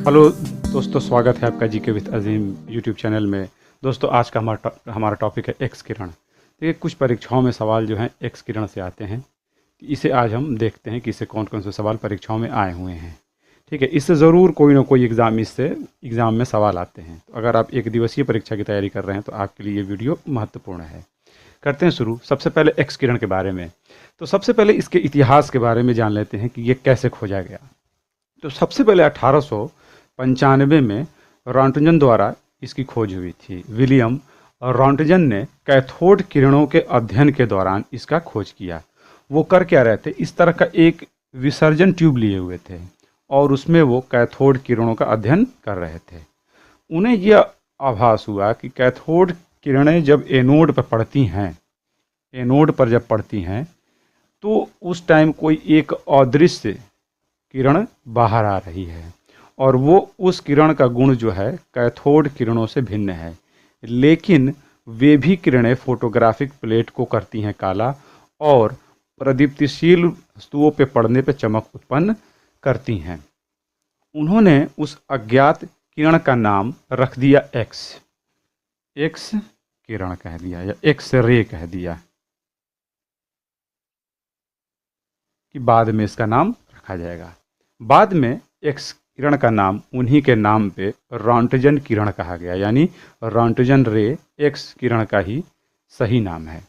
Hello दोस्तों, स्वागत है आपका GK with Azeem YouTube channel में। दोस्तों, आज का हमारा टॉपिक है एक्स किरण। देखिए, कुछ परीक्षाओं में सवाल जो हैं एक्स किरण से आते हैं। इसे आज हम देखते हैं कि इससे कौन कौन से सवाल परीक्षाओं में आए हुए हैं। ठीक है, इससे ज़रूर कोई ना कोई एग्ज़ाम में सवाल आते हैं। तो अगर आप एक दिवसीय परीक्षा की तैयारी कर रहे हैं तो आपके लिए ये वीडियो महत्वपूर्ण है। करते हैं शुरू। सबसे पहले एक्स किरण के बारे में। तो सबसे पहले इसके इतिहास के बारे में जान लेते हैं कि ये कैसे खोजा गया। तो सबसे पहले 1895 में रॉन्टजन द्वारा इसकी खोज हुई थी। विलियम रॉन्टजन ने कैथोड किरणों के अध्ययन के दौरान इसका खोज किया। वो कर क्या रहे थे, इस तरह का एक विसर्जन ट्यूब लिए हुए थे और उसमें वो कैथोड किरणों का अध्ययन कर रहे थे। उन्हें यह आभास हुआ कि कैथोड किरणें जब एनोड पर पड़ती हैं तो उस टाइम कोई एक अदृश्य किरण बाहर आ रही है और वो उस किरण का गुण जो है कैथोड किरणों से भिन्न है, लेकिन वे भी किरणें फोटोग्राफिक प्लेट को करती हैं काला और प्रदीप्तिशील वस्तुओं पे पड़ने पे चमक उत्पन्न करती हैं। उन्होंने उस अज्ञात किरण का नाम रख दिया एक्स किरण कह दिया या एक्स रे कह दिया, कि बाद में इसका नाम रखा जाएगा। बाद में एक्स किरण का नाम उन्हीं के नाम पे रॉन्टजन किरण कहा गया, यानी रॉन्टजन रे एक्स किरण का ही सही नाम है।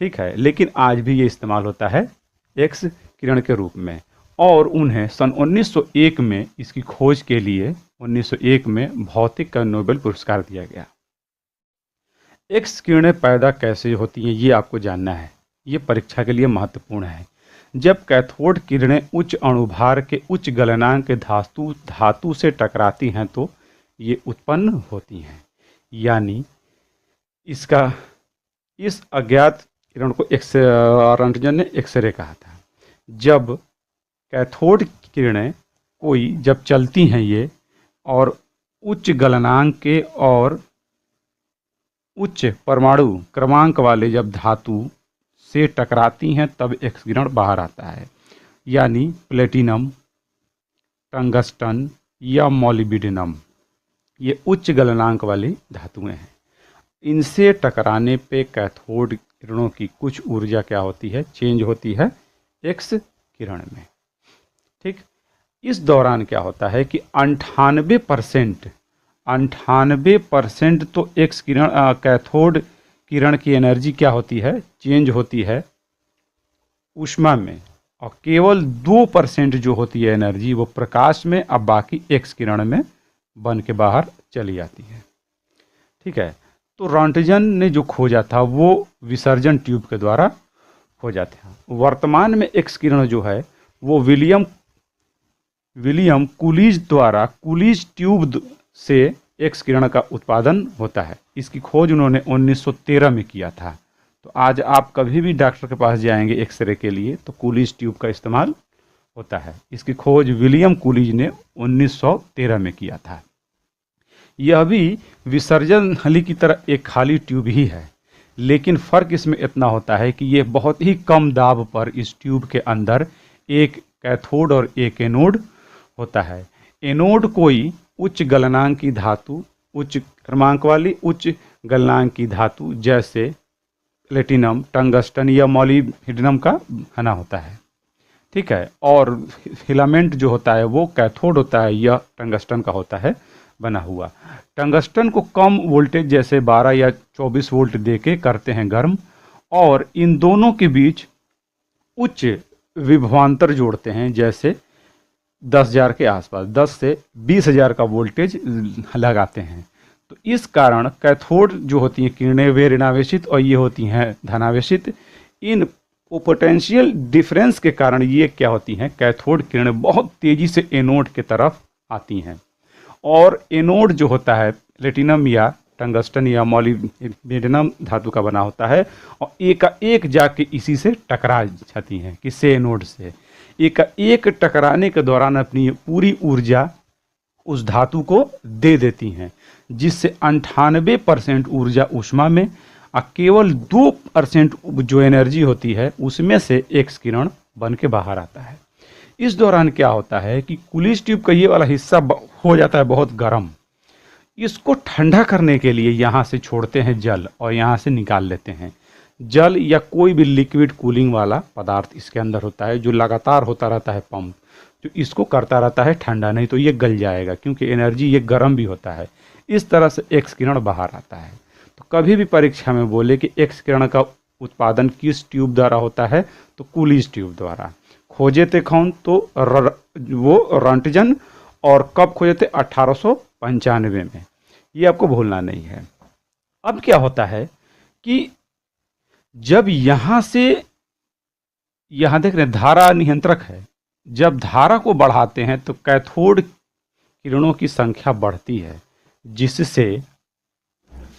ठीक है, लेकिन आज भी ये इस्तेमाल होता है एक्स किरण के रूप में। और उन्हें सन 1901 में इसकी खोज के लिए 1901 में भौतिक का नोबेल पुरस्कार दिया गया। एक्स किरणें पैदा कैसे होती हैं ये आपको जानना है, ये परीक्षा के लिए महत्वपूर्ण है। जब कैथोड किरणें उच्च अणुभार के उच्च गलनांक के धातु से टकराती हैं तो ये उत्पन्न होती हैं। यानी इस अज्ञात किरण को रॉन्टजन ने एक्सरे कहा था। जब कैथोड किरणें जब चलती हैं ये और उच्च गलनांक के और उच्च परमाणु क्रमांक वाले जब धातु से टकराती हैं तब एक्स किरण बाहर आता है। यानी प्लेटिनम, टंगस्टन या मॉलिब्डेनम, ये उच्च गलनांक वाली धातुएं हैं। इनसे टकराने पे कैथोड किरणों की कुछ ऊर्जा क्या होती है, चेंज होती है एक्स किरण में। ठीक, इस दौरान क्या होता है कि 98% तो एक्स किरण कैथोड किरण की एनर्जी क्या होती है, चेंज होती है ऊष्मा में, और केवल 2% जो होती है एनर्जी वो प्रकाश में, अब बाकी एक्स किरण में बन के बाहर चली जाती है। ठीक है, तो रॉन्टजन ने जो खोजा था वो विसर्जन ट्यूब के द्वारा खोजा था। वर्तमान में एक्स किरण जो है वो विलियम कूलिज द्वारा कूलिज ट्यूब से एक्स किरण का उत्पादन होता है। इसकी खोज उन्होंने 1913 में किया था। तो आज आप कभी भी डॉक्टर के पास जाएंगे एक्सरे के लिए तो कूलिज ट्यूब का इस्तेमाल होता है। इसकी खोज विलियम कूलिज ने 1913 में किया था। यह भी विसर्जन नली की तरह एक खाली ट्यूब ही है, लेकिन फ़र्क इसमें इतना होता है कि ये बहुत ही कम दाब पर इस ट्यूब के अंदर एक कैथोड और एक एनोड होता है। एनोड कोई उच्च गलनांक की धातु, उच्च क्रमांक वाली उच्च गलनांक की धातु जैसे प्लेटिनम, टंगस्टन या मॉलिब्डेनम का बना होता है। ठीक है, और फिलामेंट जो होता है वो कैथोड होता है, यह टंगस्टन का होता है बना हुआ। टंगस्टन को कम वोल्टेज जैसे 12 या 24 वोल्ट देके करते हैं गर्म, और इन दोनों के बीच उच्च विभवांतर जोड़ते हैं, जैसे 10,000 के आसपास, 10 से 20,000 का वोल्टेज लगाते हैं। तो इस कारण कैथोड जो होती हैं किरणें वे ऋणावेशित और ये होती हैं धनावेशित। इन पोटेंशियल डिफरेंस के कारण ये क्या होती हैं, कैथोड किरणें बहुत तेज़ी से एनोड की तरफ आती हैं, और एनोड जो होता है प्लेटिनम या टंगस्टन या मॉलिब्डेनम धातु का बना होता है, और एक जाके इसी से टकरा जाती हैं। किससे, एनोड से। एक टकराने के दौरान अपनी पूरी ऊर्जा उस धातु को दे देती हैं, जिससे 98% ऊर्जा ऊष्मा में और केवल 2% जो एनर्जी होती है उसमें से एक्स किरण बन के बाहर आता है। इस दौरान क्या होता है कि कूलिज ट्यूब का ये वाला हिस्सा हो जाता है बहुत गर्म। इसको ठंडा करने के लिए यहाँ से छोड़ते हैं जल और यहाँ से निकाल लेते हैं। जल या कोई भी लिक्विड कूलिंग वाला पदार्थ इसके अंदर होता है जो लगातार होता रहता है पंप, जो इसको करता रहता है ठंडा, नहीं तो ये गल जाएगा क्योंकि एनर्जी ये गर्म भी होता है। इस तरह से एक्स किरण बाहर आता है। तो कभी भी परीक्षा में बोले कि एक्स किरण का उत्पादन किस ट्यूब द्वारा होता है, तो कूलिज ट्यूब द्वारा। खोजे थे कौन, तो वो रॉन्टजन। और कब खोजे थे, 1895 में। ये आपको भूलना नहीं है। अब क्या होता है कि जब यहां से, यहां देख रहे हैं धारा नियंत्रक है, जब धारा को बढ़ाते हैं तो कैथोड किरणों की संख्या बढ़ती है, जिससे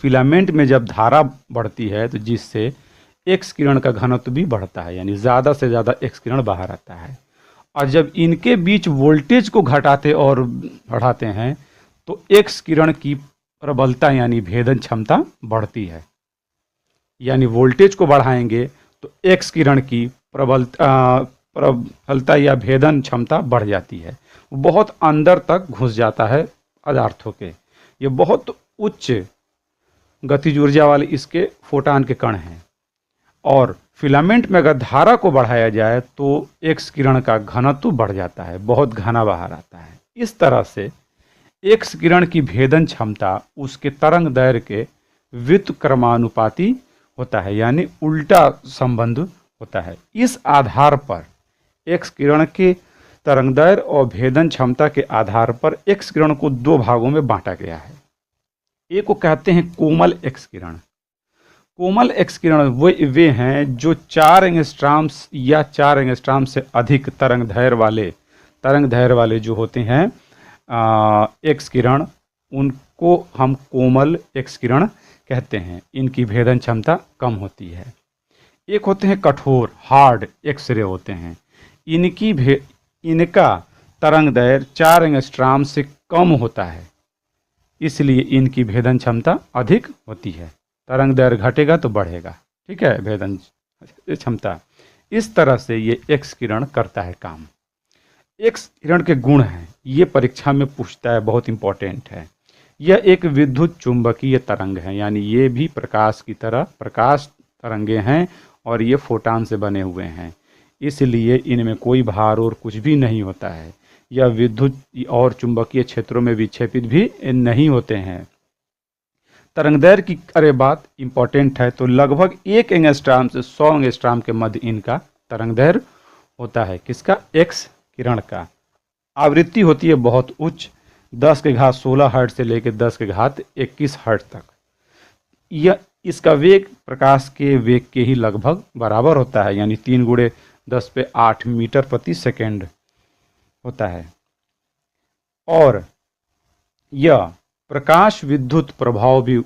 फिलामेंट में जब धारा बढ़ती है तो जिससे एक्स किरण का घनत्व भी बढ़ता है, यानी ज़्यादा से ज़्यादा एक्स किरण बाहर आता है। और जब इनके बीच वोल्टेज को घटाते और बढ़ाते हैं तो एक्स किरण की प्रबलता यानी भेदन क्षमता बढ़ती है। यानी वोल्टेज को बढ़ाएंगे तो एक्स किरण की प्रबलता या भेदन क्षमता बढ़ जाती है। बहुत अंदर तक घुस जाता है पदार्थों के। ये बहुत उच्च गतिज ऊर्जा वाले इसके फोटान के कण हैं। और फिलामेंट में अगर धारा को बढ़ाया जाए तो एक्स किरण का घनत्व बढ़ जाता है, बहुत घना बाहर आता है। इस तरह से एक्स किरण की भेदन क्षमता उसके तरंग दैर्घ्य के व्युत्क्रमानुपाती होता है, यानी उल्टा संबंध होता है। इस आधार पर एक्स किरण के तरंगदैर्घ्य और भेदन क्षमता के आधार पर एक्स किरण को दो भागों में बांटा गया है। एक को कहते हैं कोमल एक्स किरण। कोमल एक्स किरण वे हैं जो 4 एंगस्ट्रॉम्स या 4 एंगस्ट्रॉम से अधिक तरंग दैर्घ्य वाले जो होते हैं एक्स किरण, उनको हम कोमल एक्स किरण कहते हैं। इनकी भेदन क्षमता कम होती है। एक होते हैं कठोर हार्ड एक्सरे होते हैं, इनका तरंग दैर्घ्य 4 एंगस्ट्रॉम से कम होता है, इसलिए इनकी भेदन क्षमता अधिक होती है। तरंग दैर्घ्य घटेगा तो बढ़ेगा, ठीक है, भेदन क्षमता। इस तरह से ये एक्स किरण करता है काम। एक्स किरण के गुण हैं, ये परीक्षा में पूछता है, बहुत इंपॉर्टेंट है। यह एक विद्युत चुंबकीय तरंग है, यानी ये भी प्रकाश की तरह प्रकाश तरंगे हैं और ये फोटान से बने हुए हैं, इसलिए इनमें कोई भार और कुछ भी नहीं होता है। यह विद्युत और चुंबकीय क्षेत्रों में विक्षेपित भी नहीं होते हैं। तरंगदैर्घ्य की अरे बात इंपॉर्टेंट है, तो लगभग 1 एंगस्ट्रॉम से 100 एंगस्ट्रॉम के मध्य इनका तरंगदैर्घ्य होता है। किसका? एक्स किरण का। आवृत्ति होती है बहुत उच्च, 10 के घात 16 हर्ट्ज से लेकर 10 के घात 21 हर्ट्ज तक। यह इसका वेग प्रकाश के वेग के ही लगभग बराबर होता है, यानी 3 × 10⁸ मीटर प्रति सेकेंड होता है। और यह प्रकाश विद्युत प्रभाव भी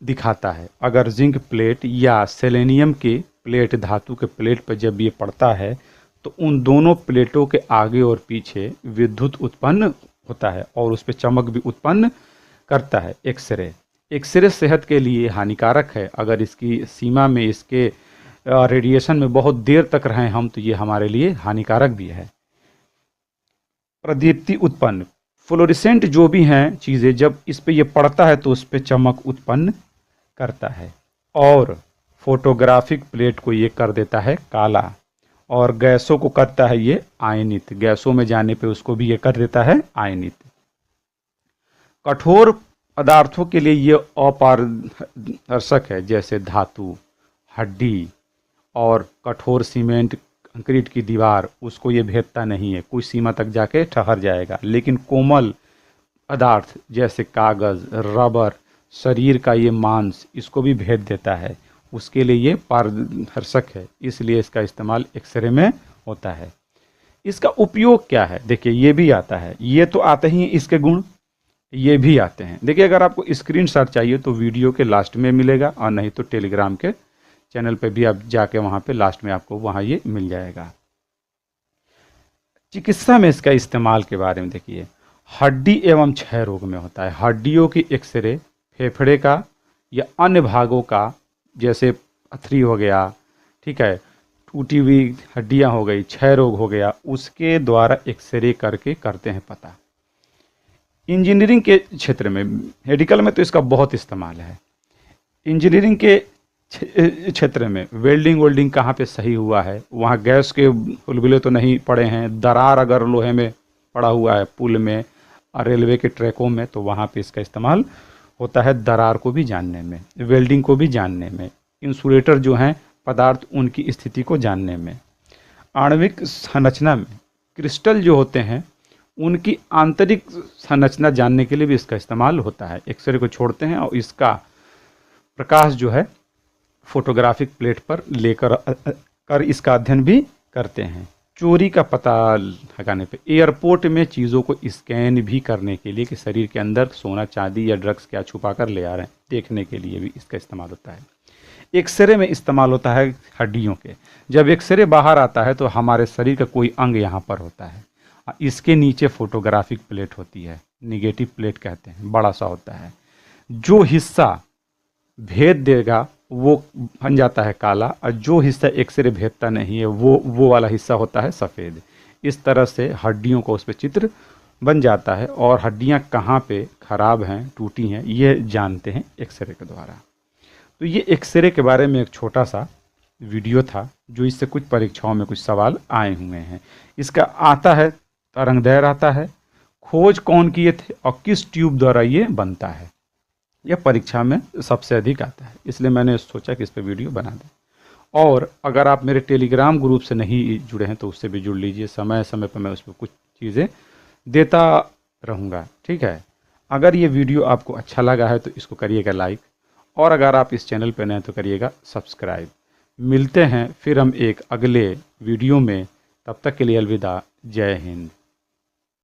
दिखाता है। अगर जिंक प्लेट या सेलेनियम के प्लेट, धातु के प्लेट पर जब ये पड़ता है तो उन दोनों प्लेटों के आगे और पीछे विद्युत उत्पन्न होता है और उस पर चमक भी उत्पन्न करता है। एक्सरे सेहत के लिए हानिकारक है। अगर इसकी सीमा में, इसके रेडिएशन में बहुत देर तक रहें हम, तो ये हमारे लिए हानिकारक भी है। प्रदीप्ति उत्पन्न, फ्लोरेसेंट जो भी हैं चीज़ें, जब इस पे ये पड़ता है तो उस पे चमक उत्पन्न करता है। और फोटोग्राफिक प्लेट को ये कर देता है काला, और गैसों को करता है ये आयनित। गैसों में जाने पे उसको भी ये कर देता है आयनित। कठोर पदार्थों के लिए ये अपारदर्शक है, जैसे धातु, हड्डी और कठोर सीमेंट, कंक्रीट की दीवार, उसको ये भेदता नहीं है, कुछ सीमा तक जाके ठहर जाएगा। लेकिन कोमल पदार्थ जैसे कागज़, रबर, शरीर का ये मांस, इसको भी भेद देता है। उसके लिए ये पारदर्शक है, इसलिए इसका इस्तेमाल एक्सरे में होता है। इसका उपयोग क्या है? देखिए, ये भी आता है, ये तो आते ही इसके गुण, ये भी आते हैं। देखिए, अगर आपको स्क्रीनशॉट चाहिए तो वीडियो के लास्ट में मिलेगा, और नहीं तो टेलीग्राम के चैनल पे भी आप जाके वहाँ पे लास्ट में आपको वहाँ ये मिल जाएगा। चिकित्सा में इसका इस्तेमाल के बारे में देखिए, हड्डी एवं क्षय रोग में होता है। हड्डियों की एक्सरे, फेफड़े का या अन्य भागों का, जैसे पथरी हो गया, ठीक है, टूटी हुई हड्डियाँ हो गई, क्षय रोग हो गया, उसके द्वारा एक्सरे करके करते हैं पता। इंजीनियरिंग के क्षेत्र में, मेडिकल में तो इसका बहुत इस्तेमाल है। इंजीनियरिंग के क्षेत्र में वेल्डिंग वेल्डिंग कहाँ पे सही हुआ है, वहाँ गैस के बुलबुले तो नहीं पड़े हैं, दरार अगर लोहे में पड़ा हुआ है पुल में और रेलवे के ट्रैकों में, तो वहाँ पे इसका इस्तेमाल होता है दरार को भी जानने में, वेल्डिंग को भी जानने में, इंसुलेटर जो हैं पदार्थ उनकी स्थिति को जानने में। आणविक संरचना में क्रिस्टल जो होते हैं उनकी आंतरिक संरचना जानने के लिए भी इसका इस्तेमाल होता है। एक्सरे को छोड़ते हैं और इसका प्रकाश जो है फोटोग्राफिक प्लेट पर लेकर कर इसका अध्ययन भी करते हैं। चोरी का पता लगाने पे, एयरपोर्ट में चीज़ों को स्कैन भी करने के लिए कि शरीर के अंदर सोना चांदी या ड्रग्स क्या छुपा कर ले आ रहे हैं, देखने के लिए भी इसका इस्तेमाल होता है। एक्सरे में इस्तेमाल होता है हड्डियों के। जब एक्सरे बाहर आता है तो हमारे शरीर का कोई अंग यहाँ पर होता है, इसके नीचे फोटोग्राफिक प्लेट होती है, निगेटिव प्लेट कहते हैं, बड़ा सा होता है। जो हिस्सा भेद देगा वो बन जाता है काला, और जो हिस्सा एक्सरे भेदता नहीं है वो वाला हिस्सा होता है सफ़ेद। इस तरह से हड्डियों का उस पर चित्र बन जाता है और हड्डियाँ कहाँ पे खराब हैं, टूटी हैं, ये जानते हैं एक्सरे के द्वारा। तो ये एक्सरे के बारे में एक छोटा सा वीडियो था, जो इससे कुछ परीक्षाओं में कुछ सवाल आए हुए हैं। इसका आता है तरंगदैर्घ्य आता है, खोज कौन किए थे और किस ट्यूब द्वारा ये बनता है, यह परीक्षा में सबसे अधिक आता है, इसलिए मैंने सोचा कि इस पर वीडियो बना दें। और अगर आप मेरे टेलीग्राम ग्रुप से नहीं जुड़े हैं तो उससे भी जुड़ लीजिए, समय समय पर मैं उस पर कुछ चीज़ें देता रहूँगा, ठीक है। अगर ये वीडियो आपको अच्छा लगा है तो इसको करिएगा लाइक, और अगर आप इस चैनल पर नए हैं तो करिएगा सब्सक्राइब। मिलते हैं फिर हम एक अगले वीडियो में, तब तक के लिए अलविदा, जय हिंद।